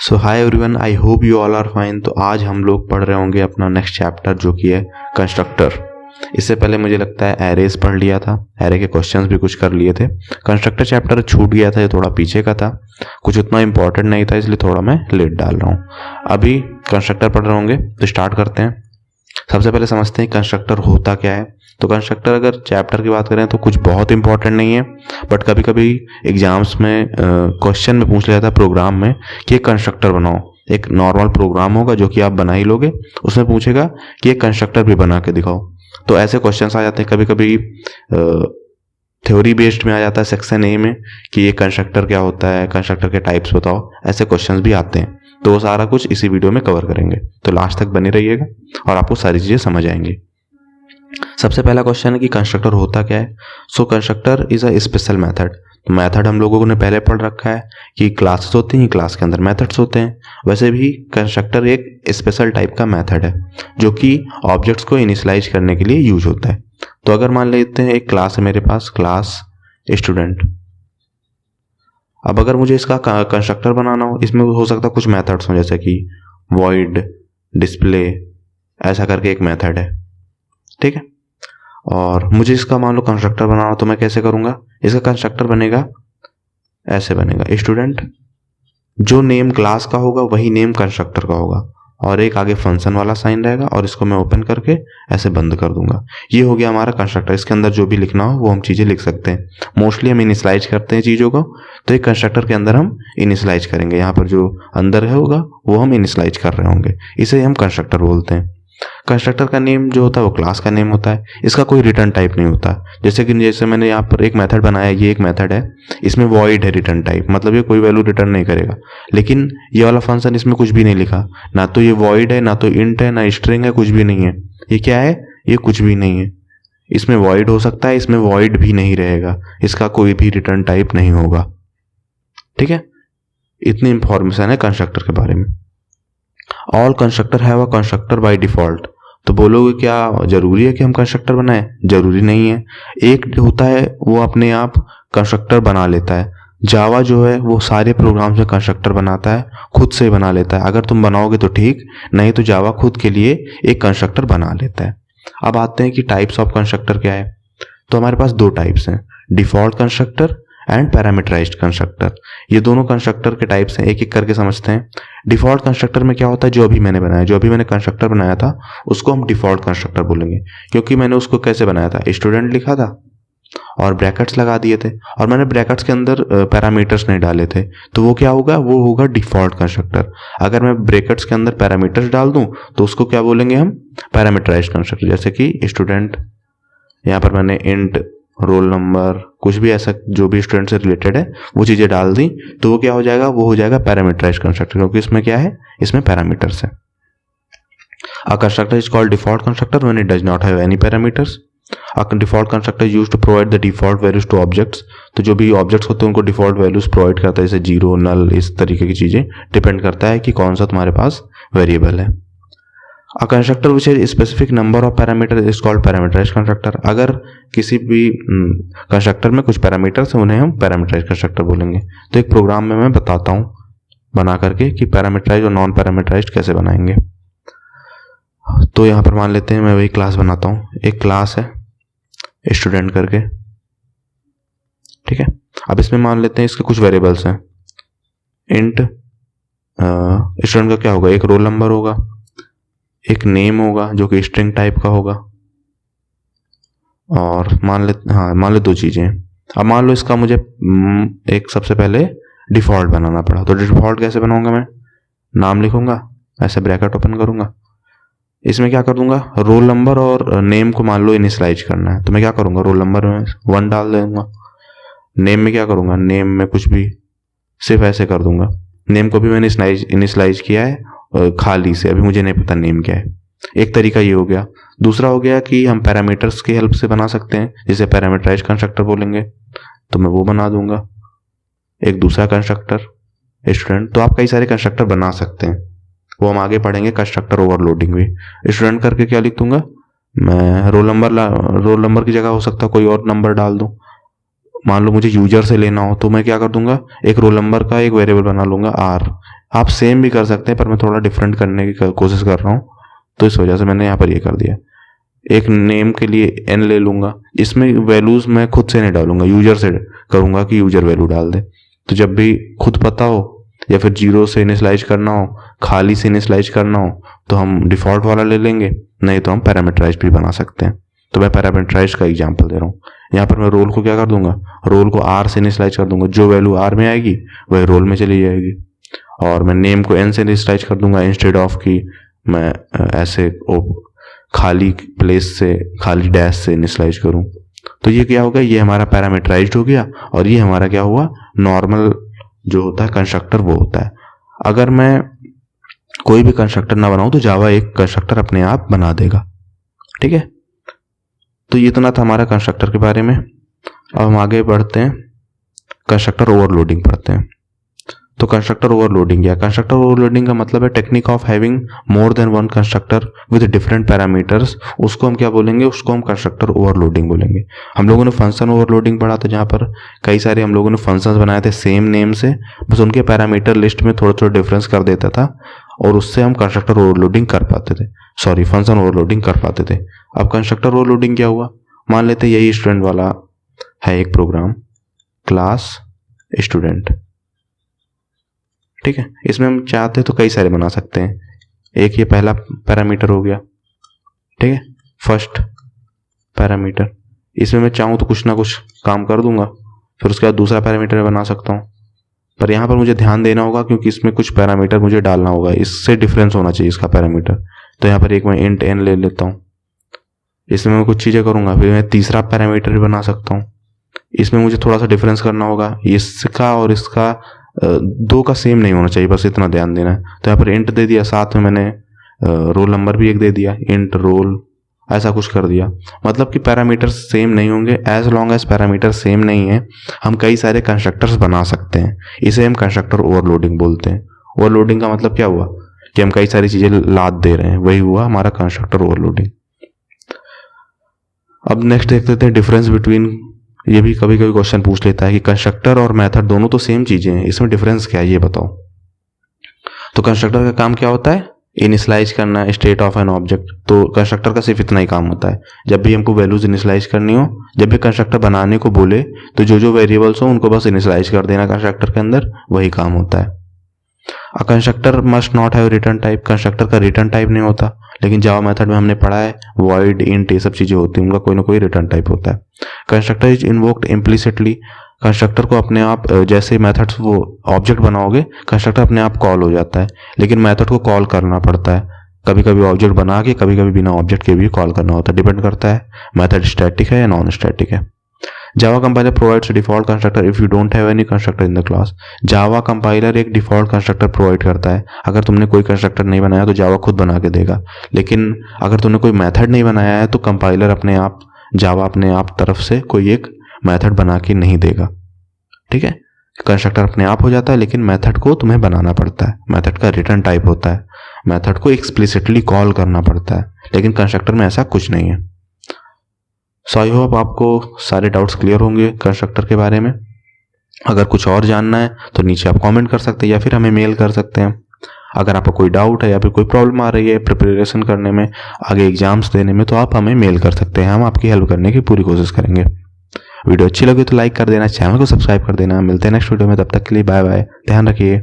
So hi everyone, I hope you all are fine. तो आज हम लोग पढ़ रहे होंगे अपना नेक्स्ट चैप्टर जो कि है कंस्ट्रक्टर। इससे पहले मुझे लगता है एरेज पढ़ लिया था, एरे के क्वेश्चंस भी कुछ कर लिए थे। कंस्ट्रक्टर चैप्टर छूट गया था, ये थोड़ा पीछे का था, कुछ उतना इंपॉर्टेंट नहीं था, इसलिए थोड़ा मैं लेट डाल रहा हूँ। अभी कंस्ट्रक्टर पढ़ रहे होंगे तो स्टार्ट करते हैं। सबसे पहले समझते हैं कंस्ट्रक्टर होता क्या है। तो कंस्ट्रक्टर अगर चैप्टर की बात करें तो कुछ बहुत इंपॉर्टेंट नहीं है, बट कभी कभी एग्जाम्स में क्वेश्चन में पूछ लिया था प्रोग्राम में कि एक कंस्ट्रक्टर बनाओ। एक नॉर्मल प्रोग्राम होगा जो कि आप बना ही लोगे, उसमें पूछेगा कि एक कंस्ट्रक्टर भी बना के दिखाओ। तो ऐसे क्वेश्चंस आ जाते हैं कभी कभी। थ्योरी बेस्ड में आ जाता है सेक्शन ए में कि ये कंस्ट्रक्टर क्या होता है, कंस्ट्रक्टर के टाइप्स बताओ, ऐसे क्वेश्चंस भी आते हैं। तो वो सारा कुछ इसी वीडियो में कवर करेंगे, तो लास्ट तक बने रहिएगा और आपको सारी चीज़ें समझ आएंगी। सबसे पहला क्वेश्चन है कि कंस्ट्रक्टर होता क्या है। So constructor is a special method. तो मेथड हम लोगों ने पहले पढ़ रखा है कि क्लासेस होती हैं, क्लास के अंदर मेथड्स होते हैं। वैसे भी कंस्ट्रक्टर एक स्पेशल टाइप का मेथड है जो कि ऑब्जेक्ट्स को इनिशियलाइज करने के लिए यूज होता है। तो अगर मान लेते हैं एक क्लास है मेरे पास, क्लास स्टूडेंट। अब अगर मुझे इसका कंस्ट्रक्टर बनाना हो, इसमें हो सकता है कुछ मेथड्स हों, जैसे कि वॉइड, डिस्प्ले, ऐसा करके एक मेथड है, ठीक है। और मुझे इसका मान लो कंस्ट्रक्टर बनाना हो तो मैं कैसे करूँगा। इसका कंस्ट्रक्टर बनेगा, ऐसे बनेगा, स्टूडेंट, जो नेम क्लास का होगा वही नेम कंस्ट्रक्टर का होगा, और एक आगे फंक्शन वाला साइन रहेगा, और इसको मैं ओपन करके ऐसे बंद कर दूंगा। ये हो गया हमारा कंस्ट्रक्टर। इसके अंदर जो भी लिखना हो वो हम चीज़ें लिख सकते हैं। मोस्टली हम इनिशियलाइज करते हैं चीज़ों को, तो एक कंस्ट्रक्टर के अंदर हम इनिशियलाइज करेंगे। यहाँ पर जो अंदर है होगा वो हम इनिशियलाइज कर रहे होंगे, इसे हम कंस्ट्रक्टर बोलते हैं। कंस्ट्रक्टर का नेम जो होता है वो क्लास का नेम होता है। इसका कोई रिटर्न टाइप नहीं होता। जैसे मैंने यहाँ पर एक मेथड बनाया, ये एक मेथड है, इसमें वॉइड है रिटर्न टाइप, मतलब ये कोई वैल्यू रिटर्न नहीं करेगा। लेकिन ये वाला फंक्शन, इसमें कुछ भी नहीं लिखा, ना तो ये वॉइड है, ना तो इंट है, ना स्ट्रिंग है, कुछ भी नहीं है। ये क्या है? ये कुछ भी नहीं है। इसमें वॉइड हो सकता है, इसमें वॉइड भी नहीं रहेगा, इसका कोई भी रिटर्न टाइप नहीं होगा, ठीक है। इतनी इंफॉर्मेशन है कंस्ट्रक्टर के बारे में। All constructor have a constructor by default. तो बोलोगे क्या जरूरी है कि हम कंस्ट्रक्टर बनाएं? जरूरी नहीं है। एक होता है वो अपने आप कंस्ट्रक्टर बना लेता है। जावा जो है वो सारे प्रोग्राम्स में कंस्ट्रक्टर बनाता है, खुद से बना लेता है। अगर तुम बनाओगे तो ठीक, नहीं तो जावा खुद के लिए एक कंस्ट्रक्टर बना लेता है। अब आते हैं कि टाइप्स ऑफ कंस्ट्रक्टर क्या है। तो हमारे पास दो टाइप्स हैं, default constructor and parameterized constructor. ये दोनों कंस्ट्रक्टर के टाइप्स हैं, एक एक करके समझते हैं। डिफॉल्ट कंस्ट्रक्टर में क्या होता है, जो अभी मैंने कंस्ट्रक्टर बनाया था उसको हम डिफॉल्ट कंस्ट्रक्टर बोलेंगे, क्योंकि मैंने उसको कैसे बनाया था, स्टूडेंट लिखा था और ब्रैकेट्स लगा दिए थे, और मैंने ब्रैकेट्स के अंदर पैरामीटर्स नहीं डाले थे, तो वो क्या होगा, वो होगा डिफॉल्ट कंस्ट्रक्टर। अगर मैं ब्रैकेट्स के अंदर पैरामीटर्स डाल दूं तो उसको क्या बोलेंगे हम, पैरामीटराइज्ड कंस्ट्रक्टर। जैसे कि स्टूडेंट, यहाँ पर मैंने इंट, रोल नंबर, कुछ भी ऐसा जो भी स्टूडेंट से रिलेटेड है वो चीज़ें डाल दी, तो वो क्या हो जाएगा, वो हो जाएगा पैरामीटराइज्ड कंस्ट्रक्टर, क्योंकि इसमें क्या है, इसमें पैरामीटर्स है। A constructor is called default constructor when it does not have any parameters. A default constructor used to provide the default values to objects. तो जो भी ऑब्जेक्ट्स होते हैं उनको डिफॉल्ट वैल्यूज प्रोवाइड करता है, जैसे जीरो, नल, इस तरीके की चीज़ें। डिपेंड करता है कि कौन सा तुम्हारे पास वेरिएबल है। A constructor which has a specific number of parameters is called parameterized constructor। अगर किसी भी कंस्ट्रक्टर में कुछ पैरामीटर्स हैं उन्हें हम पैरामीटराइज्ड कंस्ट्रक्टर बोलेंगे। तो एक प्रोग्राम में मैं बताता हूँ बना करके कि पैरामीटराइज्ड और नॉन पैरामीटराइज्ड कैसे बनाएंगे। तो यहाँ पर मान लेते हैं मैं वही क्लास बनाता हूँ। एक क्लास है स्टूडेंट करके, ठीक है। अब इसमें मान लेते हैं इसके कुछ वेरिएबल्स हैं। इंट स्टूडेंट का क्या होगा, एक रोल नंबर होगा, एक नेम होगा जो कि स्ट्रिंग टाइप का होगा, और मान लो दो चीज़ें। अब मान लो इसका मुझे एक सबसे पहले डिफ़ॉल्ट बनाना पड़ा। तो डिफ़ॉल्ट कैसे बनाऊंगा, मैं नाम लिखूंगा, ऐसे ब्रैकेट ओपन करूंगा, इसमें क्या कर दूंगा, रोल नंबर और नेम को मान लो इनिशियलाइज करना है, तो मैं क्या करूंगा, रोल नंबर में 1 डाल दूंगा। नेम में क्या करूंगा, नेम में कुछ भी सिर्फ ऐसे कर दूंगा। नेम को भी मैंने इनिशियलाइज किया है खाली से, अभी मुझे नहीं पता नेम क्या है। एक तरीका ये हो गया। दूसरा हो गया कि हम पैरामीटर्स की हेल्प से बना सकते हैं, जिसे पैरामीटराइज्ड कंस्ट्रक्टर बोलेंगे, तो मैं वो बना दूंगा। एक दूसरा कंस्ट्रक्टर स्टूडेंट। तो आप कई सारे कंस्ट्रक्टर बना सकते हैं, वो हम आगे पढ़ेंगे, कंस्ट्रक्टर ओवरलोडिंग भी। स्टूडेंट करके क्या लिख दूंगा मैं, रोल नंबर की जगह हो सकता है कोई और नंबर डाल दूं। मान लो मुझे यूजर से लेना हो तो मैं क्या कर दूंगा, एक रोल नंबर का एक वेरिएबल बना लूंगा आप सेम भी कर सकते हैं, पर मैं थोड़ा डिफरेंट करने की कोशिश कर रहा हूँ, तो इस वजह से मैंने यहाँ पर ये कर दिया। एक नेम के लिए n ले लूँगा, इसमें वैल्यूज़ मैं खुद से नहीं डालूंगा, यूजर से करूँगा कि यूजर वैल्यू डाल दे। तो जब भी खुद पता हो या फिर जीरो से इनिशियलाइज करना हो, खाली से इनिशियलाइज करना हो, तो हम डिफ़ॉल्ट वाला ले लेंगे, नहीं तो हम पैरामीटराइज भी बना सकते हैं। तो मैं पैरामीटराइज का एग्जांपल दे रहा हूँ। यहाँ पर मैं रोल को क्या कर दूंगा, रोल को r से इनिशियलाइज कर दूंगा, जो वैल्यू r में आएगी वही रोल में चली जाएगी। और मैं नेम को n से इनिशियलाइज कर दूंगा, इंस्टेड ऑफ कि मैं ऐसे खाली प्लेस से, खाली डैश से इनिशियलाइज करूँ। तो ये क्या होगा, ये हमारा पैरामीटराइज्ड हो गया, और ये हमारा क्या हुआ, नॉर्मल जो होता है कंस्ट्रक्टर वो होता है। अगर मैं कोई भी कंस्ट्रक्टर ना बनाऊं तो जावा एक कंस्ट्रक्टर अपने आप बना देगा। ठीक है, तो ये इतना था हमारा कंस्ट्रक्टर के बारे में। अब हम आगे बढ़ते हैं, कंस्ट्रक्टर ओवरलोडिंग पढ़ते हैं। तो कंस्ट्रक्टर ओवरलोडिंग क्या है? कंस्ट्रक्टर ओवरलोडिंग का मतलब है technique of having more than one constructor with different parameters. उसको हम क्या बोलेंगे, उसको हम कंस्ट्रक्टर ओवरलोडिंग बोलेंगे। हम लोगों ने फंक्शन ओवरलोडिंग पढ़ा था, जहाँ पर कई सारे हम लोगों ने फंक्शंस बनाए थे सेम नेम से, बस उनके पैरामीटर लिस्ट में थोड़ा थोड़ा डिफरेंस कर देता था, और उससे हम कंस्ट्रक्टर ओवरलोडिंग कर पाते थे, सॉरी फंक्शन ओवरलोडिंग कर पाते थे। अब कंस्ट्रक्टर ओवरलोडिंग क्या हुआ, मान लेते यही स्टूडेंट वाला है एक प्रोग्राम, क्लास स्टूडेंट। ठीक है, इसमें हम चाहते तो कई सारे बना सकते हैं। एक ये पहला पैरामीटर हो गया, ठीक है, फर्स्ट पैरामीटर। इसमें मैं चाहूँ तो कुछ ना कुछ काम कर दूंगा, फिर उसके बाद दूसरा पैरामीटर बना सकता हूँ। पर यहाँ पर मुझे ध्यान देना होगा, क्योंकि इसमें कुछ पैरामीटर मुझे डालना होगा, इससे डिफरेंस होना चाहिए इसका पैरामीटर। तो यहाँ पर एक मैं इंट n ले लेता हूँ, इसमें मैं कुछ चीज़ें करूँगा, फिर मैं तीसरा पैरामीटर भी बना सकता हूँ। इसमें मुझे थोड़ा सा डिफरेंस करना होगा, इसका और इसका दो का सेम नहीं होना चाहिए, बस इतना ध्यान देना है। तो यहाँ पर इंट दे दिया, साथ में मैंने रोल नंबर भी एक दे दिया, इंट रोल, ऐसा कुछ कर दिया। मतलब कि पैरामीटर्स सेम नहीं होंगे, as long as parameter same नहीं है हम कई सारे कंस्ट्रक्टर्स बना सकते हैं। इसे हम कंस्ट्रक्टर ओवरलोडिंग बोलते हैं। ओवरलोडिंग का मतलब क्या हुआ कि हम कई सारी चीज़ें लाद दे रहे हैं, वही हुआ हमारा कंस्ट्रक्टर ओवरलोडिंग। अब नेक्स्ट देख लेते हैं डिफरेंस बिटवीन, ये भी कभी कभी क्वेश्चन पूछ लेता है कि कंस्ट्रक्टर और मेथड दोनों तो सेम चीज़ें हैं, इसमें डिफरेंस क्या है ये बताओ। तो कंस्ट्रक्टर का काम क्या होता है, इनिशियलाइज करना है स्टेट ऑफ एन ऑब्जेक्ट। तो कंस्ट्रक्टर का सिर्फ इतना ही काम होता है, जब भी हमको वैल्यूज इनिशियलाइज करनी हो, जब भी कंस्ट्रक्टर बनाने को बोले, तो जो जो वेरिएबल्स हो उनको बस इनिशियलाइज कर देना कंस्ट्रक्टर के अंदर, वही काम होता है। A constructor must not have return type, constructor का रिटर्न टाइप नहीं होता, लेकिन जावा मेथड में हमने पढ़ा है वॉइड, इंट, ये सब चीज़ें होती हैं, उनका कोई ना कोई रिटर्न टाइप होता है। Constructor is invoked implicitly, constructor को अपने आप, जैसे मेथड्स वो ऑब्जेक्ट बनाओगे, कंस्ट्रक्टर अपने आप कॉल हो जाता है, लेकिन मेथड को कॉल करना पड़ता है। कभी कभी ऑब्जेक्ट बना के, कभी कभी बिना ऑब्जेक्ट के भी कॉल करना होता है, डिपेंड करता है मेथड स्टैटिक है या नॉन स्टैटिक है। Java compiler provides default constructor if you don't have any constructor in the class. Java compiler एक डिफॉल्ट कंस्ट्रक्टर प्रोवाइड करता है, अगर तुमने कोई कंस्ट्रक्टर नहीं बनाया तो जावा खुद बना के देगा, लेकिन अगर तुमने कोई मेथड नहीं बनाया है तो कंपाइलर अपने आप, जावा अपने आप तरफ से कोई एक मेथड बना के नहीं देगा। ठीक है, कंस्ट्रक्टर अपने आप हो जाता है, लेकिन मेथड को तुम्हें बनाना पड़ता है, मेथड का रिटर्न टाइप होता है, मेथड को एक्सप्लिसिटली कॉल करना पड़ता है, लेकिन कंस्ट्रक्टर में ऐसा कुछ नहीं है। सो आई होप आपको सारे डाउट्स क्लियर होंगे कंस्ट्रक्टर के बारे में। अगर कुछ और जानना है तो नीचे आप कमेंट कर सकते हैं या फिर हमें मेल कर सकते हैं। अगर आपको कोई डाउट है या फिर कोई प्रॉब्लम आ रही है प्रिपरेशन करने में, आगे एग्जाम्स देने में, तो आप हमें मेल कर सकते हैं, हम आपकी हेल्प करने की पूरी कोशिश करेंगे। वीडियो अच्छी लगी तो लाइक कर देना, चैनल को सब्सक्राइब कर देना। मिलते हैं नेक्स्ट वीडियो में, तब तक के लिए बाय बाय, ध्यान रखिए।